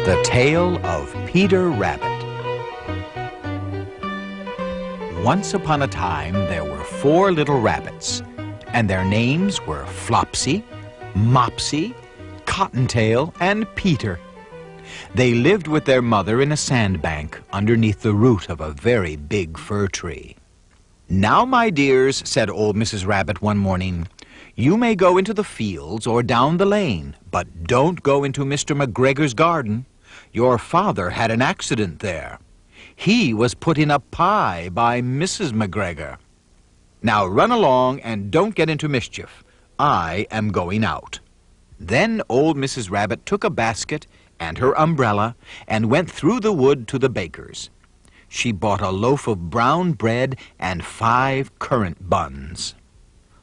The Tale of Peter Rabbit. Once upon a time, there were 4 little rabbits, and their names were Flopsy, Mopsy, Cottontail, and Peter. They lived with their mother in a sandbank underneath the root of a very big fir tree. "Now, my dears," said old Mrs. Rabbit one morning, "you may go into the fields or down the lane, but don't go into Mr. McGregor's garden. Your father had an accident there. He was put in a pie by Mrs. McGregor. Now run along and don't get into mischief. I am going out." Then old Mrs. Rabbit took a basket and her umbrella and went through the wood to the baker's. She bought a loaf of brown bread and 5 currant buns.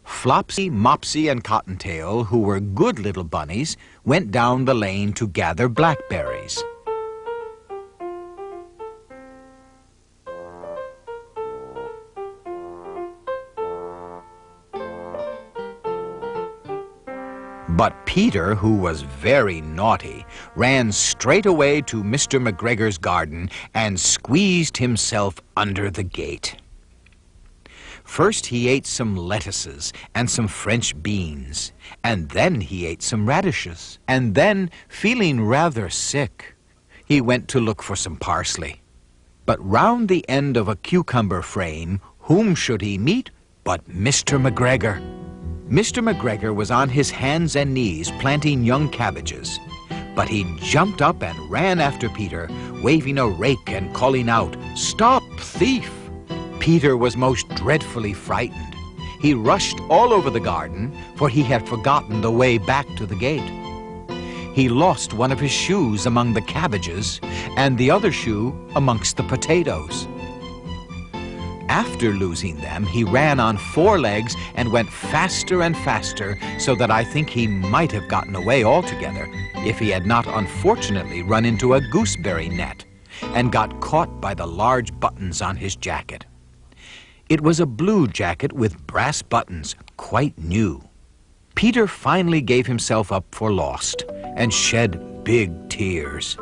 Flopsy, Mopsy, and Cottontail, who were good little bunnies, went down the lane to gather blackberries. But Peter, who was very naughty, ran straight away to Mr. McGregor's garden and squeezed himself under the gate. First he ate some lettuces and some French beans, and then he ate some radishes, and then, feeling rather sick, he went to look for some parsley. But round the end of a cucumber frame, whom should he meet but Mr. McGregor? Mr. McGregor was on his hands and knees planting young cabbages, but he jumped up and ran after Peter, waving a rake and calling out, "Stop, thief!" Peter was most dreadfully frightened. He rushed all over the garden, for he had forgotten the way back to the gate. He lost one of his shoes among the cabbages and the other shoe amongst the potatoes. After losing them, he ran on 4 legs and went faster and faster, so that I think he might have gotten away altogether if he had not unfortunately run into a gooseberry net and got caught by the large buttons on his jacket. It was a blue jacket with brass buttons, quite new. Peter finally gave himself up for lost and shed big tears.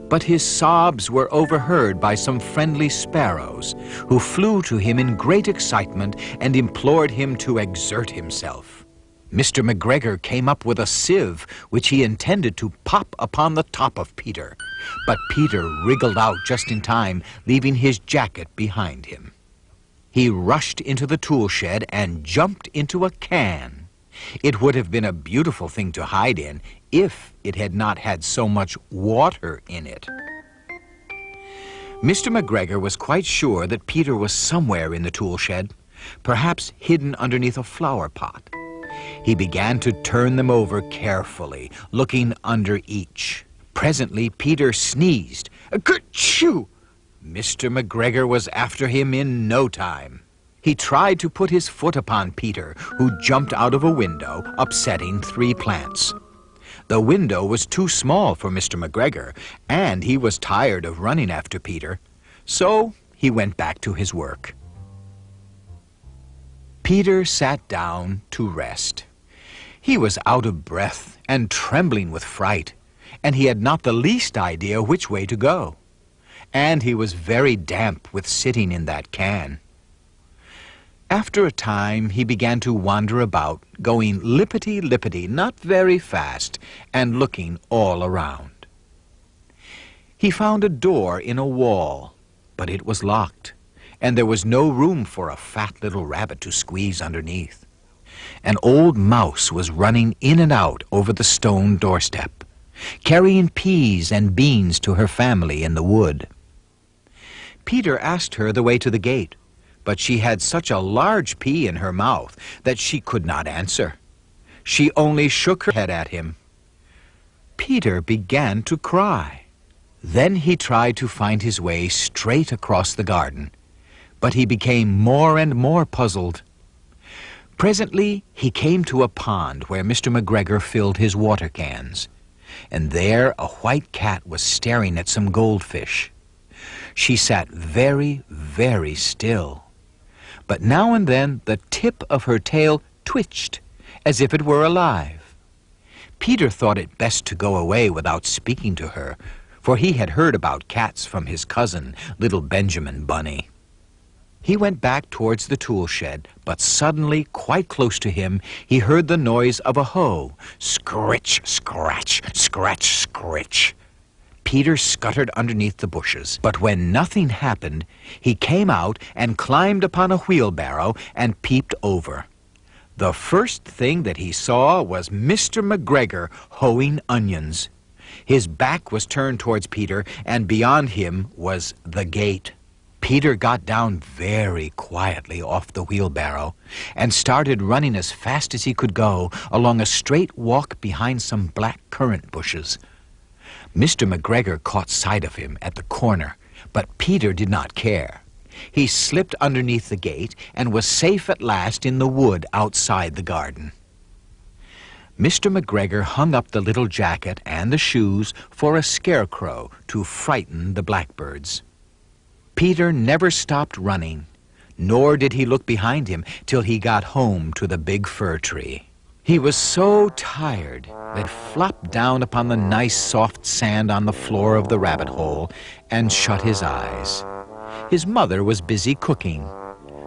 But his sobs were overheard by some friendly sparrows, who flew to him in great excitement and implored him to exert himself. Mr. McGregor came up with a sieve, which he intended to pop upon the top of Peter. But Peter wriggled out just in time, leaving his jacket behind him. He rushed into the tool shed and jumped into a can. It would have been a beautiful thing to hide in if it had not had so much water in it. Mr. McGregor was quite sure that Peter was somewhere in the tool shed, perhaps hidden underneath a flower pot. He began to turn them over carefully, looking under each. Presently, Peter sneezed. "Kerchoo!" Mr. McGregor was after him in no time. He tried to put his foot upon Peter, who jumped out of a window, upsetting 3 plants. The window was too small for Mr. McGregor, and he was tired of running after Peter, so he went back to his work. Peter sat down to rest. He was out of breath and trembling with fright, and he had not the least idea which way to go. And he was very damp with sitting in that can. After a time, he began to wander about, going lippity-lippity, not very fast, and looking all around. He found a door in a wall, but it was locked, and there was no room for a fat little rabbit to squeeze underneath. An old mouse was running in and out over the stone doorstep, carrying peas and beans to her family in the wood. Peter asked her the way to the gate, but she had such a large pea in her mouth that she could not answer. She only shook her head at him. Peter began to cry. Then he tried to find his way straight across the garden, but he became more and more puzzled. Presently he came to a pond where Mr. McGregor filled his water cans, and there a white cat was staring at some goldfish. She sat very, very still, but now and then the tip of her tail twitched as if it were alive. Peter thought it best to go away without speaking to her, for he had heard about cats from his cousin, little Benjamin Bunny. He went back towards the tool shed, but suddenly, quite close to him, he heard the noise of a hoe. Scritch, scratch, scratch, scritch. Peter scuttered underneath the bushes, but when nothing happened, he came out and climbed upon a wheelbarrow and peeped over. The first thing that he saw was Mr. McGregor hoeing onions. His back was turned towards Peter, and beyond him was the gate. Peter got down very quietly off the wheelbarrow and started running as fast as he could go along a straight walk behind some black currant bushes. Mr. McGregor caught sight of him at the corner, but Peter did not care. He slipped underneath the gate and was safe at last in the wood outside the garden. Mr. McGregor hung up the little jacket and the shoes for a scarecrow to frighten the blackbirds. Peter never stopped running, nor did he look behind him till he got home to the big fir tree. He was so tired that he flopped down upon the nice soft sand on the floor of the rabbit hole and shut his eyes. His mother was busy cooking.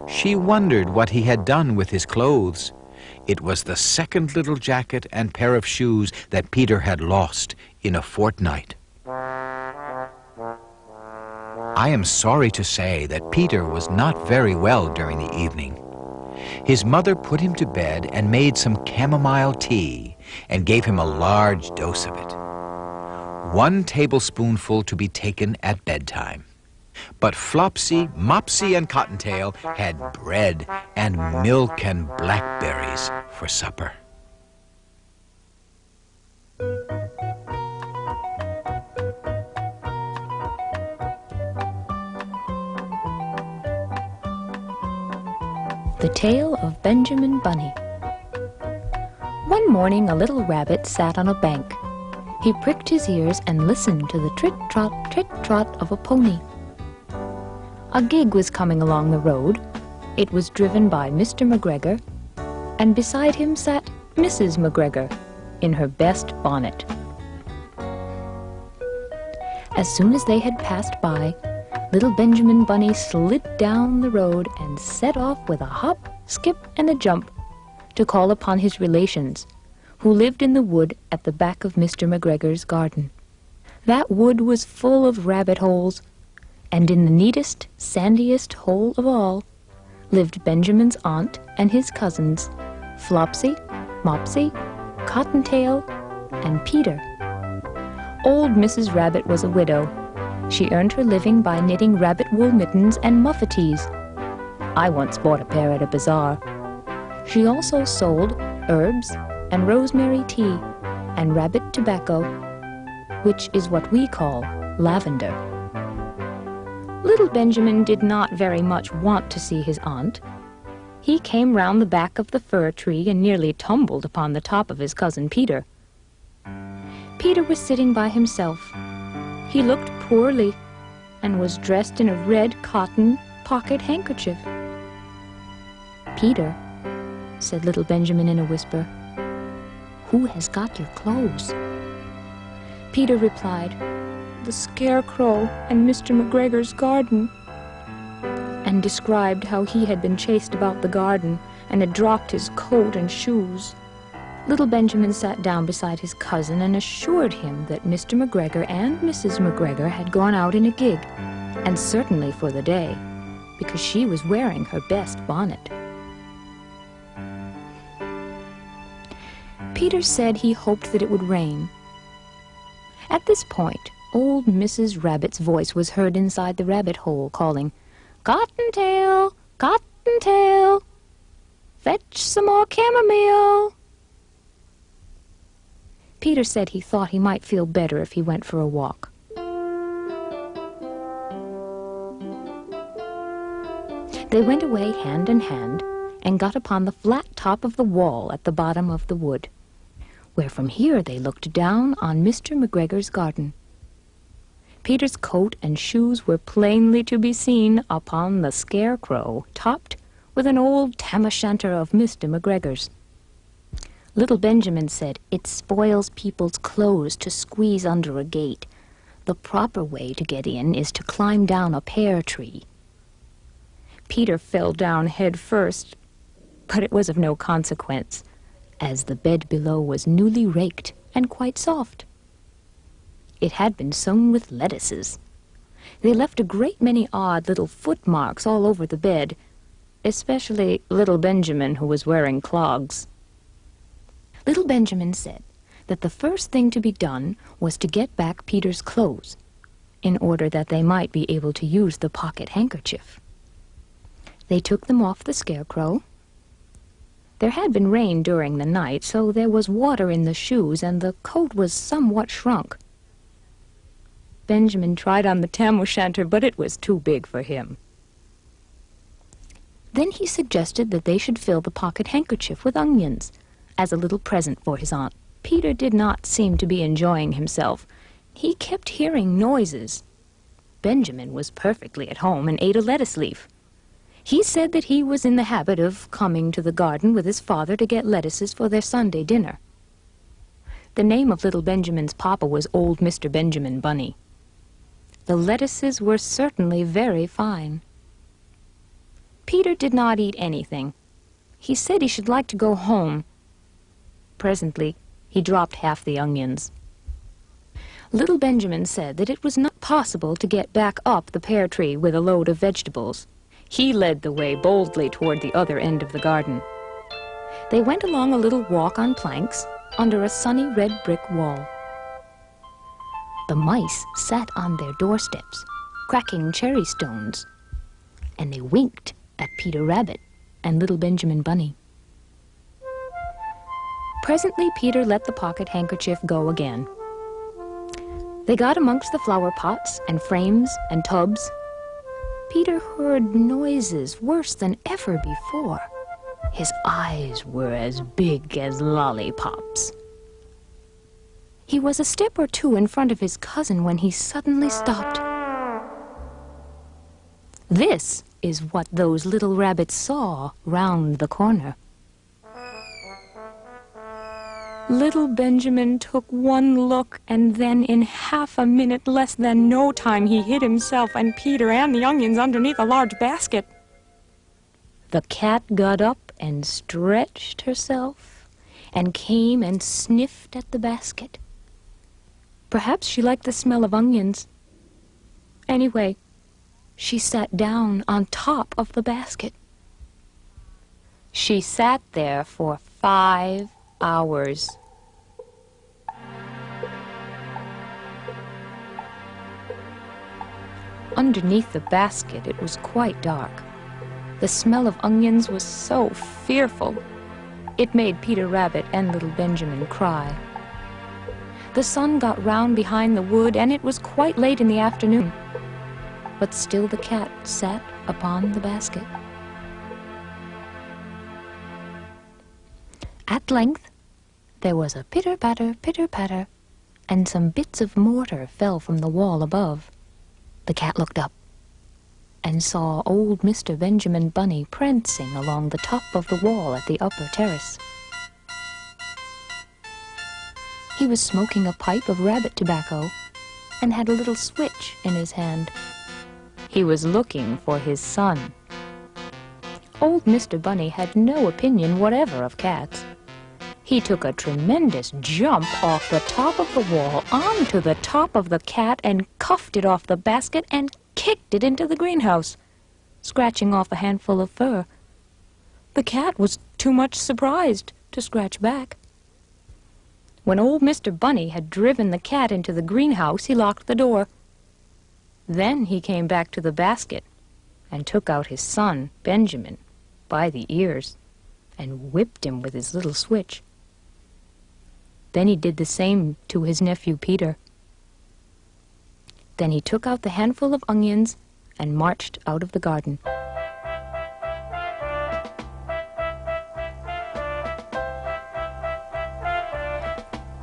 She wondered what he had done with his clothes. It was the second little jacket and pair of shoes that Peter had lost in a fortnight. I am sorry to say that Peter was not very well during the evening. His mother put him to bed and made some chamomile tea and gave him a large dose of it. 1 tablespoonful to be taken at bedtime. But Flopsy, Mopsy, and Cottontail had bread and milk and blackberries for supper. The Tale of Benjamin Bunny. One morning a little rabbit sat on a bank. He pricked his ears and listened to the trit-trot of a pony. A gig was coming along the road. It was driven by Mr. McGregor, and beside him sat Mrs. McGregor in her best bonnet. As soon as they had passed by, little Benjamin Bunny slid down the road and set off with a hop, skip, and a jump to call upon his relations, who lived in the wood at the back of Mr. McGregor's garden. That wood was full of rabbit holes, and in the neatest, sandiest hole of all lived Benjamin's aunt and his cousins, Flopsy, Mopsy, Cottontail, and Peter. Old Mrs. Rabbit was a widow. She earned her living by knitting rabbit wool mittens and muffetees. I once bought a pair at a bazaar. She also sold herbs and rosemary tea and rabbit tobacco, which is what we call lavender. Little Benjamin did not very much want to see his aunt. He came round the back of the fir tree and nearly tumbled upon the top of his cousin Peter. Peter was sitting by himself. He looked poorly and was dressed in a red cotton pocket handkerchief. "Peter," said little Benjamin in a whisper, "who has got your clothes?" Peter replied, "The scarecrow and Mr. McGregor's garden," and described how he had been chased about the garden and had dropped his coat and shoes. Little Benjamin sat down beside his cousin and assured him that Mr. McGregor and Mrs. McGregor had gone out in a gig, and certainly for the day, because she was wearing her best bonnet. Peter said he hoped that it would rain. At this point, old Mrs. Rabbit's voice was heard inside the rabbit hole, calling, "Cottontail, Cottontail, fetch some more chamomile." Peter said he thought he might feel better if he went for a walk. They went away hand in hand and got upon the flat top of the wall at the bottom of the wood, where from here they looked down on Mr. McGregor's garden. Peter's coat and shoes were plainly to be seen upon the scarecrow, topped with an old tam-o'-shanter of Mr. McGregor's. Little Benjamin said, "It spoils people's clothes to squeeze under a gate. The proper way to get in is to climb down a pear tree." Peter fell down head first, but it was of no consequence, as the bed below was newly raked and quite soft. It had been sown with lettuces. They left a great many odd little footmarks all over the bed, especially little Benjamin, who was wearing clogs. Little Benjamin said that the first thing to be done was to get back Peter's clothes, in order that they might be able to use the pocket handkerchief. They took them off the scarecrow. There had been rain during the night, so there was water in the shoes, and the coat was somewhat shrunk. Benjamin tried on the tam-o'-shanter, but it was too big for him. Then he suggested that they should fill the pocket handkerchief with onions, as a little present for his aunt. Peter did not seem to be enjoying himself. He kept hearing noises. Benjamin was perfectly at home and ate a lettuce leaf. He said that he was in the habit of coming to the garden with his father to get lettuces for their Sunday dinner. The name of little Benjamin's papa was old Mr. Benjamin Bunny. The lettuces were certainly very fine. Peter did not eat anything. He said he should like to go home. Presently, he dropped half the onions. Little Benjamin said that it was not possible to get back up the pear tree with a load of vegetables. He led the way boldly toward the other end of the garden. They went along a little walk on planks under a sunny red brick wall. The mice sat on their doorsteps, cracking cherry stones, and they winked at Peter Rabbit and little Benjamin Bunny. Presently, Peter let the pocket handkerchief go again. They got amongst the flower pots and frames and tubs. Peter heard noises worse than ever before. His eyes were as big as lollipops. He was a step or two in front of his cousin when he suddenly stopped. This is what those little rabbits saw round the corner. Little Benjamin took one look, and then in half a minute, less than no time, he hid himself and Peter and the onions underneath a large basket. The cat got up and stretched herself and came and sniffed at the basket. Perhaps she liked the smell of onions. Anyway, she sat down on top of the basket. She sat there for 5 hours. Underneath the basket, it was quite dark. The smell of onions was so fearful. It made Peter Rabbit and little Benjamin cry. The sun got round behind the wood, and it was quite late in the afternoon. But still the cat sat upon the basket. At length, there was a pitter-patter, pitter-patter, and some bits of mortar fell from the wall above. The cat looked up and saw old Mr. Benjamin Bunny prancing along the top of the wall at the upper terrace. He was smoking a pipe of rabbit tobacco and had a little switch in his hand. He was looking for his son. Old Mr. Bunny had no opinion whatever of cats. He took a tremendous jump off the top of the wall onto the top of the cat and cuffed it off the basket and kicked it into the greenhouse, scratching off a handful of fur. The cat was too much surprised to scratch back. When old Mr. Bunny had driven the cat into the greenhouse, he locked the door. Then he came back to the basket and took out his son, Benjamin, by the ears and whipped him with his little switch. Then he did the same to his nephew Peter. Then he took out the handful of onions and marched out of the garden.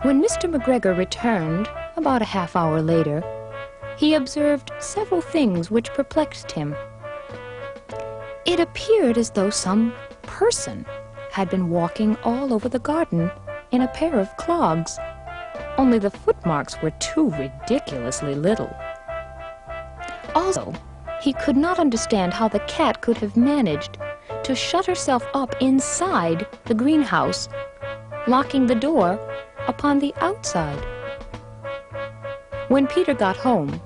When Mr. McGregor returned, about a half hour later, he observed several things which perplexed him. It appeared as though some person had been walking all over the garden in a pair of clogs, only the footmarks were too ridiculously little. Also, he could not understand how the cat could have managed to shut herself up inside the greenhouse, locking the door upon the outside. When Peter got home,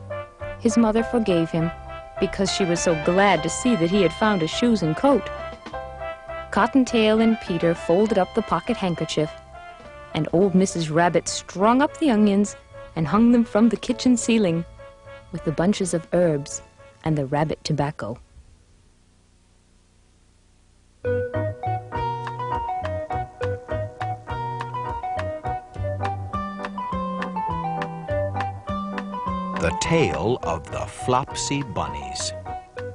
his mother forgave him because she was so glad to see that he had found his shoes and coat. Cottontail and Peter folded up the pocket handkerchief, and old Mrs. Rabbit strung up the onions and hung them from the kitchen ceiling with the bunches of herbs and the rabbit tobacco. The Tale of the Flopsy Bunnies.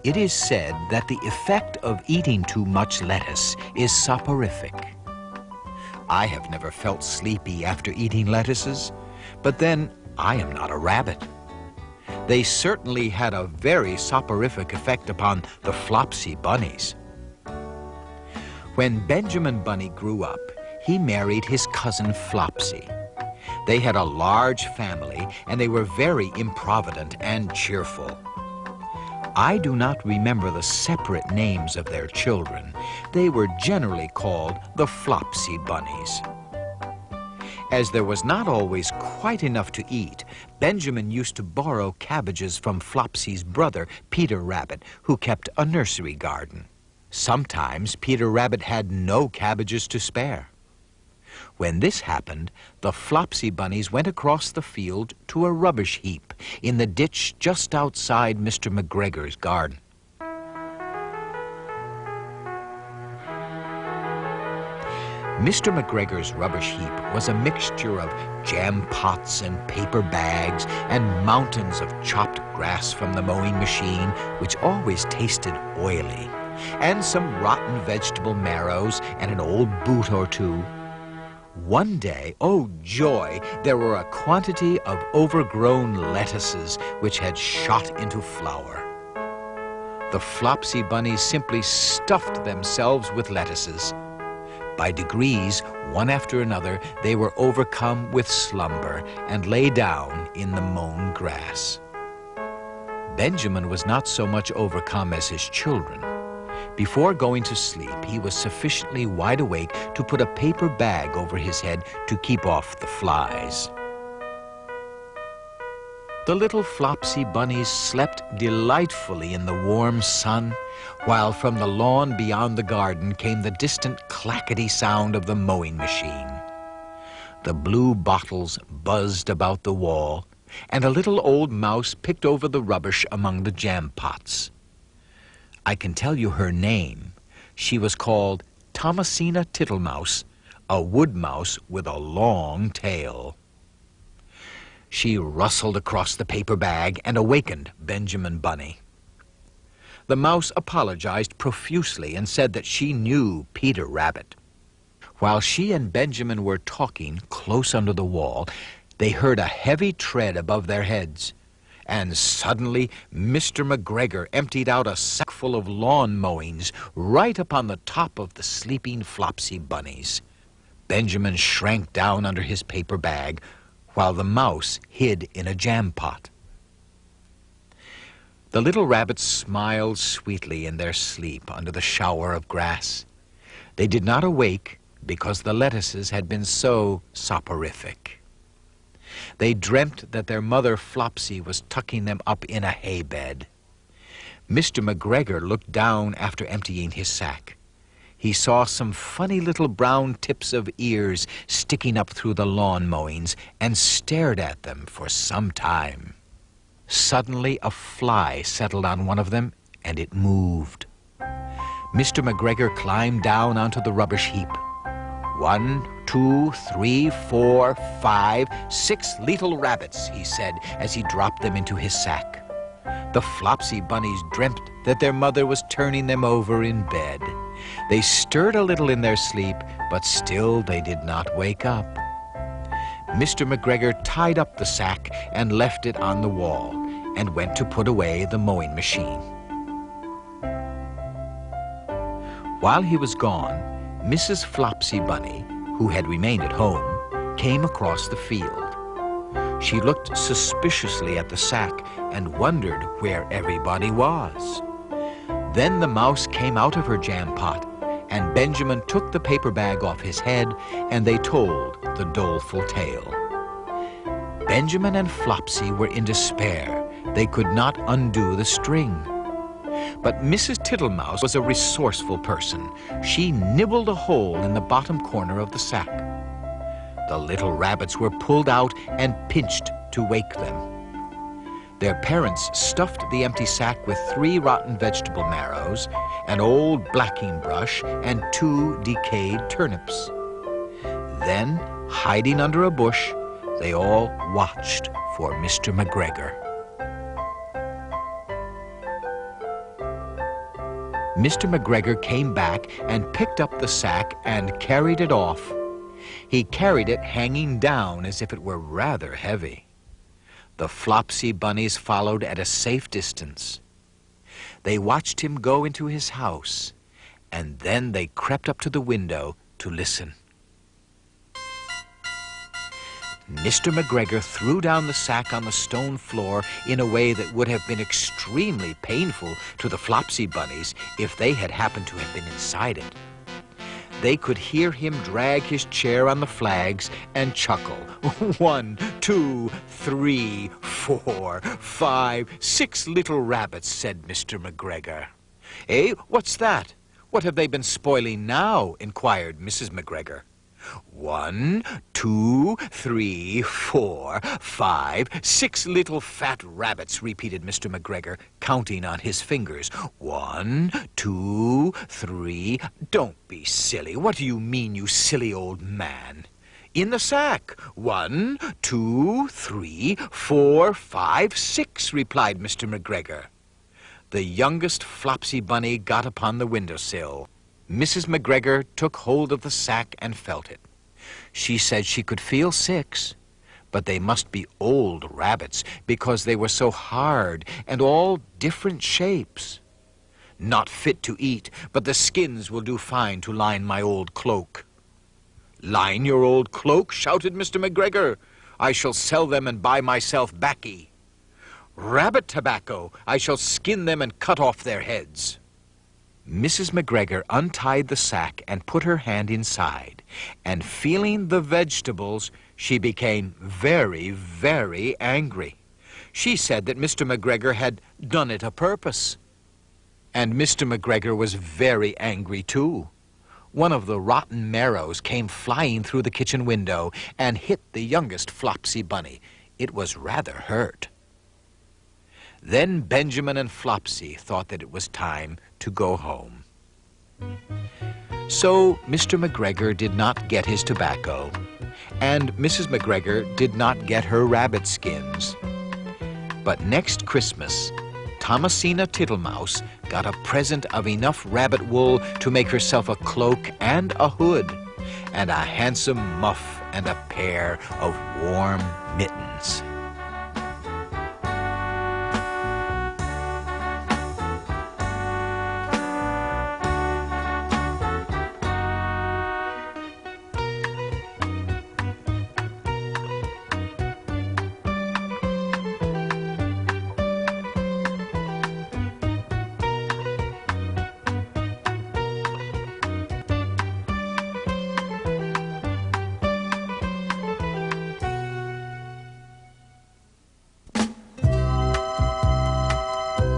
It is said that the effect of eating too much lettuce is soporific. I have never felt sleepy after eating lettuces, but then I am not a rabbit. They certainly had a very soporific effect upon the Flopsy Bunnies. When Benjamin Bunny grew up, he married his cousin Flopsy. They had a large family, and they were very improvident and cheerful. I do not remember the separate names of their children. They were generally called the Flopsy Bunnies. As there was not always quite enough to eat, Benjamin used to borrow cabbages from Flopsy's brother, Peter Rabbit, who kept a nursery garden. Sometimes Peter Rabbit had no cabbages to spare. When this happened, the Flopsy Bunnies went across the field to a rubbish heap in the ditch just outside Mr. McGregor's garden. Mr. McGregor's rubbish heap was a mixture of jam pots and paper bags and mountains of chopped grass from the mowing machine, which always tasted oily, and some rotten vegetable marrows and an old boot or two. One day, oh joy, there were a quantity of overgrown lettuces which had shot into flower. The Flopsy Bunnies simply stuffed themselves with lettuces. By degrees, one after another, they were overcome with slumber and lay down in the mown grass. Benjamin was not so much overcome as his children. Before going to sleep, he was sufficiently wide awake to put a paper bag over his head to keep off the flies. The little Flopsy Bunnies slept delightfully in the warm sun, while from the lawn beyond the garden came the distant clackety sound of the mowing machine. The blue bottles buzzed about the wall, and a little old mouse picked over the rubbish among the jam pots. I can tell you her name. She was called Thomasina Tittlemouse, a wood mouse with a long tail. She rustled across the paper bag and awakened Benjamin Bunny. The mouse apologized profusely and said that she knew Peter Rabbit. While she and Benjamin were talking close under the wall, they heard a heavy tread above their heads. And suddenly, Mr. McGregor emptied out a sack full of lawn mowings right upon the top of the sleeping Flopsy Bunnies. Benjamin shrank down under his paper bag, while the mouse hid in a jam pot. The little rabbits smiled sweetly in their sleep under the shower of grass. They did not awake because the lettuces had been so soporific. They dreamt that their mother Flopsy was tucking them up in a hay bed. Mr. McGregor looked down after emptying his sack. He saw some funny little brown tips of ears sticking up through the lawn mowings and stared at them for some time. Suddenly a fly settled on one of them and it moved. Mr. McGregor climbed down onto the rubbish heap. 1, 2, 3, 4, 5, 6 little rabbits, he said as he dropped them into his sack. The Flopsy Bunnies dreamt that their mother was turning them over in bed. They stirred a little in their sleep, but still they did not wake up. Mr. McGregor tied up the sack and left it on the wall and went to put away the mowing machine. While he was gone, Mrs. Flopsy Bunny, who had remained at home, came across the field. She looked suspiciously at the sack and wondered where everybody was. Then the mouse came out of her jam pot, and Benjamin took the paper bag off his head, and they told the doleful tale. Benjamin and Flopsy were in despair. They could not undo the string. But Mrs. Tittlemouse was a resourceful person. She nibbled a hole in the bottom corner of the sack. The little rabbits were pulled out and pinched to wake them. Their parents stuffed the empty sack with 3 rotten vegetable marrows, an old blacking brush, and 2 decayed turnips. Then, hiding under a bush, they all watched for Mr. McGregor. Mr. McGregor came back and picked up the sack and carried it off. He carried it hanging down as if it were rather heavy. The Flopsy Bunnies followed at a safe distance. They watched him go into his house, and then they crept up to the window to listen. Mr. McGregor threw down the sack on the stone floor in a way that would have been extremely painful to the Flopsy Bunnies if they had happened to have been inside it. They could hear him drag his chair on the flags and chuckle. 1, 2, 3, 4, 5, 6 little rabbits, said Mr. McGregor. Eh, what's that? What have they been spoiling now? Inquired Mrs. McGregor. 1, 2, 3, 4, 5, 6 little fat rabbits, repeated Mr. McGregor, counting on his fingers. 1, 2, 3. Don't be silly. What do you mean, you silly old man? In the sack. 1, 2, 3, 4, 5, 6, replied Mr. McGregor. The youngest Flopsy Bunny got upon the windowsill. Mrs. McGregor took hold of the sack and felt it. She said she could feel 6, but they must be old rabbits because they were so hard and all different shapes. Not fit to eat, but the skins will do fine to line my old cloak. Line your old cloak? Shouted Mr. McGregor. I shall sell them and buy myself baccy. Rabbit tobacco! I shall skin them and cut off their heads. Mrs. McGregor untied the sack and put her hand inside, and feeling the vegetables, she became very, very angry. She said that Mr. McGregor had done it a purpose. And Mr. McGregor was very angry, too. One of the rotten marrows came flying through the kitchen window and hit the youngest Flopsy Bunny. It was rather hurt. Then Benjamin and Flopsy thought that it was time to go home. So Mr. McGregor did not get his tobacco, and Mrs. McGregor did not get her rabbit skins. But next Christmas, Thomasina Tittlemouse got a present of enough rabbit wool to make herself a cloak and a hood, and a handsome muff and a pair of warm mittens.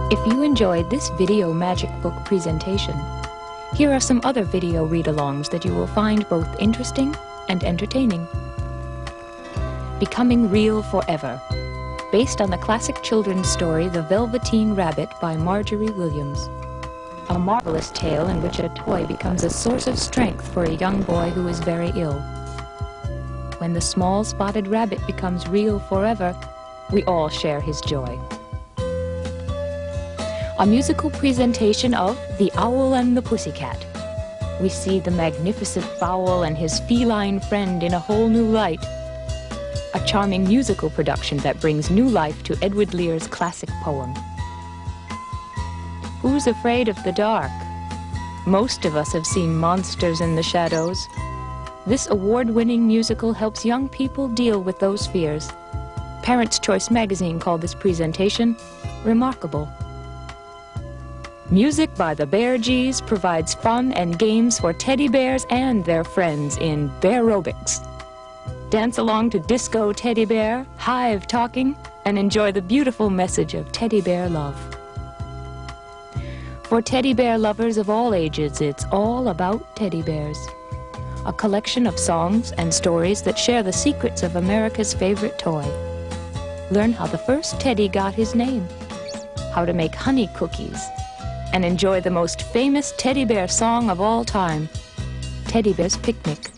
If you enjoyed this video magic book presentation, here are some other video read-alongs that you will find both interesting and entertaining. Becoming Real Forever, based on the classic children's story The Velveteen Rabbit by Marjorie Williams. A marvelous tale in which a toy becomes a source of strength for a young boy who is very ill. When the small spotted rabbit becomes real forever, we all share his joy. A musical presentation of The Owl and the Pussycat. We see the magnificent fowl and his feline friend in a whole new light. A charming musical production that brings new life to Edward Lear's classic poem. Who's afraid of the dark? Most of us have seen monsters in the shadows. This award-winning musical helps young people deal with those fears. Parents' Choice magazine called this presentation remarkable. Music by the Bear G's provides fun and games for teddy bears and their friends in Bearobics. Dance along to Disco Teddy Bear, Hive Talking, and enjoy the beautiful message of teddy bear love. For teddy bear lovers of all ages, it's all about teddy bears. A collection of songs and stories that share the secrets of America's favorite toy. Learn how the first teddy got his name, how to make honey cookies, and enjoy the most famous teddy bear song of all time, Teddy Bear's Picnic.